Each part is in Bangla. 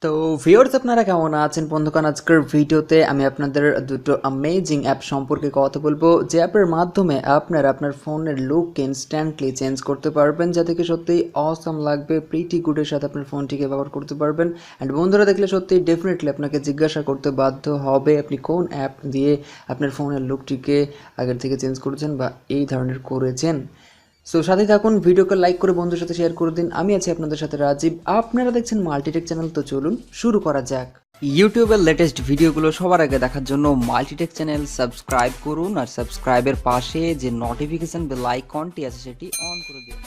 তো ভিউয়ার্স আপনারা কেমন আছেন বন্ধুগণ? আজকের ভিডিওতে আমি আপনাদের দুটো অ্যামেজিং অ্যাপ সম্পর্কে কথা বলবো, যে অ্যাপের মাধ্যমে আপনারা আপনার ফোনের লুককে ইনস্ট্যান্টলি চেঞ্জ করতে পারবেন, যা থেকে সত্যিই অসাম লাগবে, প্রিটি গুডের সাথে আপনার ফোনটিকে ব্যবহার করতে পারবেন। অ্যান্ড বন্ধুরা দেখলে সত্যিই ডেফিনেটলি আপনাকে জিজ্ঞাসা করতে বাধ্য হবে আপনি কোন অ্যাপ দিয়ে আপনার ফোনের লুকটিকে আগের থেকে চেঞ্জ করেছেন বা এই ধরনের করেছেন। সো সাথে থাকুন, ভিডিওকে লাইক করে বন্ধুদের সাথে শেয়ার করে দিন। আমি আছি আপনাদের সাথে রাজীব, আপনারা দেখছেন মাল্টিটেক চ্যানেল। তো চলুন শুরু করা যাক। ইউটিউবের লেটেস্ট ভিডিওগুলো সবার আগে দেখার জন্য মাল্টিটেক চ্যানেল সাবস্ক্রাইব করুন, আর সাবস্ক্রাইবের পাশে যে নোটিফিকেশন বেল আইকনটি আছে সেটি অন করে দিন।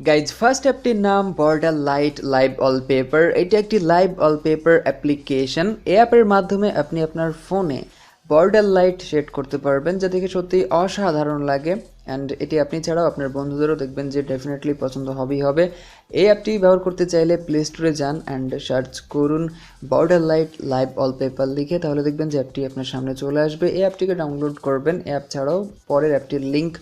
গাইজ, ফার্স্ট অ্যাপটির নাম বর্ডার লাইট লাইভ ওয়ালপেপার। এটি একটি লাইভ ওয়ালপেপার অ্যাপ্লিকেশন। এই অ্যাপের মাধ্যমে আপনি আপনার ফোনে বর্ডার লাইট সেট করতে পারবেন, যা দেখে সত্যি অসাধারণ লাগে। অ্যান্ড এটি আপনি ছাড়াও আপনার বন্ধুদেরও দেখবেন যে ডেফিনেটলি পছন্দ হবেই হবে। এই অ্যাপটি ব্যবহার করতে চাইলে প্লে স্টোরে যান অ্যান্ড সার্চ করুন বর্ডার লাইট লাইভ ওয়ালপেপার লিখে, তাহলে দেখবেন যে অ্যাপটি আপনার সামনে চলে আসবে। এই অ্যাপটিকে ডাউনলোড করবেন। এই অ্যাপ ছাড়াও পরের অ্যাপটির লিঙ্ক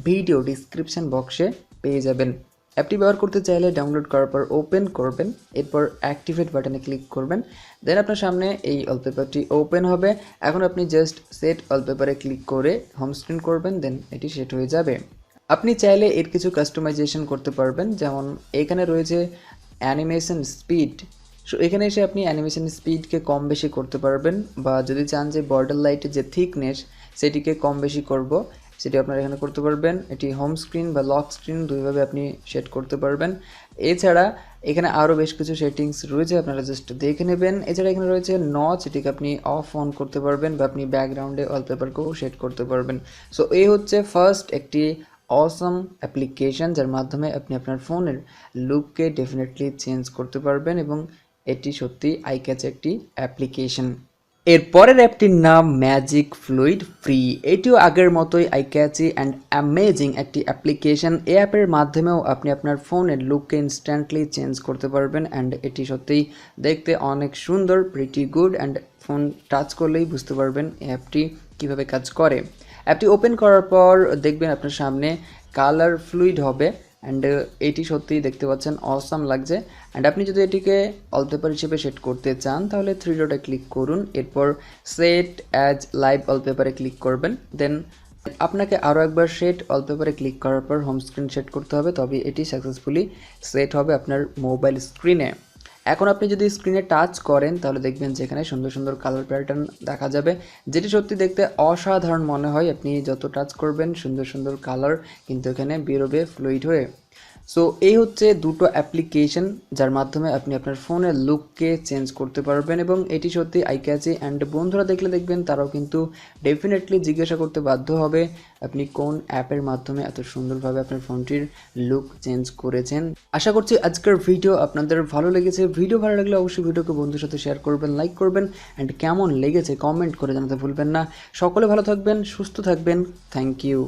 ভিডিও ডিসক্রিপশন বক্সে পেয়ে যাবেন। অ্যাপটি ব্যবহার করতে চাইলে ডাউনলোড করার পর ওপেন করবেন, এরপর অ্যাক্টিভেট বাটনে ক্লিক করবেন, দেন আপনার সামনে এই ওয়ালপেপারটি ওপেন হবে। এখন আপনি জাস্ট সেট ওয়ালপেপারে ক্লিক করে হোম স্ক্রিন করবেন, দেন এটি সেট হয়ে যাবে। আপনি চাইলে এর কিছু কাস্টমাইজেশন করতে পারবেন, যেমন এখানে রয়েছে অ্যানিমেশন স্পিড। সো এখানে এসে আপনি অ্যানিমেশন স্পিডকে কম বেশি করতে পারবেন, বা যদি চান যে বর্ডার লাইটের যে থিকনেস সেটিকে কম বেশি করব, সেটি আপনারা এখানে করতে পারবেন। এটি হোম স্ক্রিন বা লক স্ক্রিন দুইভাবে আপনি সেট করতে পারবেন। এছাড়া এখানে আরও বেশ কিছু সেটিংস রয়েছে, আপনারা জাস্ট দেখে নেবেন। এছাড়া এখানে রয়েছে নচ, এটিকে আপনি অফ অন করতে পারবেন, বা আপনি ব্যাকগ্রাউন্ডে ওয়ালপেপারকেও সেট করতে পারবেন। সো এই হচ্ছে ফার্স্ট একটি অসম অ্যাপ্লিকেশন, যার মাধ্যমে আপনি আপনার ফোনের লুককে ডেফিনেটলি চেঞ্জ করতে পারবেন, এবং এটি সত্যি আই ক্যাচ একটি অ্যাপ্লিকেশন। এর পরের অ্যাপটির নাম ম্যাজিক ফ্লুইড ফ্রি। এটিও আগের মতোই আই ক্যাচি অ্যান্ড অ্যামেজিং একটি অ্যাপ্লিকেশন। এই অ্যাপের মাধ্যমেও আপনি আপনার ফোনের লুককে ইনস্ট্যান্টলি চেঞ্জ করতে পারবেন, অ্যান্ড এটি সত্যিই দেখতে অনেক সুন্দর, pretty good, and phone touch করলেই বুঝতে পারবেন এই অ্যাপটি কীভাবে কাজ করে। অ্যাপটি ওপেন করার পর দেখবেন আপনার সামনে কালার ফ্লুইড হবে, অ্যান্ড এটি সত্যিই দেখতে পাচ্ছেন অসাম লাগছে। অ্যান্ড আপনি যদি এটিকে ওয়ালপেপার হিসেবে সেট করতে চান তাহলে থ্রি ডটে ক্লিক করুন, এরপর সেট অ্যাজ লাইভ ওয়ালপেপারে ক্লিক করবেন, দেন আপনাকে আরও একবার সেট ওয়ালপেপারে ক্লিক করার পর হোম স্ক্রিন সেট করতে হবে, তবে এটি সাকসেসফুলি সেট হবে আপনার মোবাইল স্ক্রিনে। এখন আপনি যদি স্ক্রিনে টাচ করেন তাহলে দেখবেন যে এখানে সুন্দর সুন্দর কালার প্যাটার্ন দেখা যাবে, যেটি সত্যি দেখতে অসাধারণ মনে হয়। আপনি যত টাচ করবেন সুন্দর সুন্দর কালার কিন্তু এখানে বেরোবে ফ্লুইড হয়ে। সো এই হচ্ছে দুটো অ্যাপ্লিকেশন, যার মাধ্যমে আপনি আপনার ফোনের লুককে চেঞ্জ করতে পারবেন, এবং এটি সত্যি আই ক্যাচি। অ্যান্ড বন্ধুরা দেখলে দেখবেন তারাও কিন্তু ডেফিনেটলি জিজ্ঞাসা করতে বাধ্য হবে আপনি কোন অ্যাপের মাধ্যমে এত সুন্দরভাবে আপনার ফোনটির লুক চেঞ্জ করেছেন। আশা করছি আজকের ভিডিও আপনাদের ভালো লেগেছে। ভিডিও ভালো লাগলে অবশ্যই ভিডিওকে বন্ধুর সাথে শেয়ার করবেন, লাইক করবেন, অ্যান্ড কেমন লেগেছে কমেন্ট করে জানাতে ভুলবেন না। সকলে ভালো থাকবেন, সুস্থ থাকবেন। Thank you.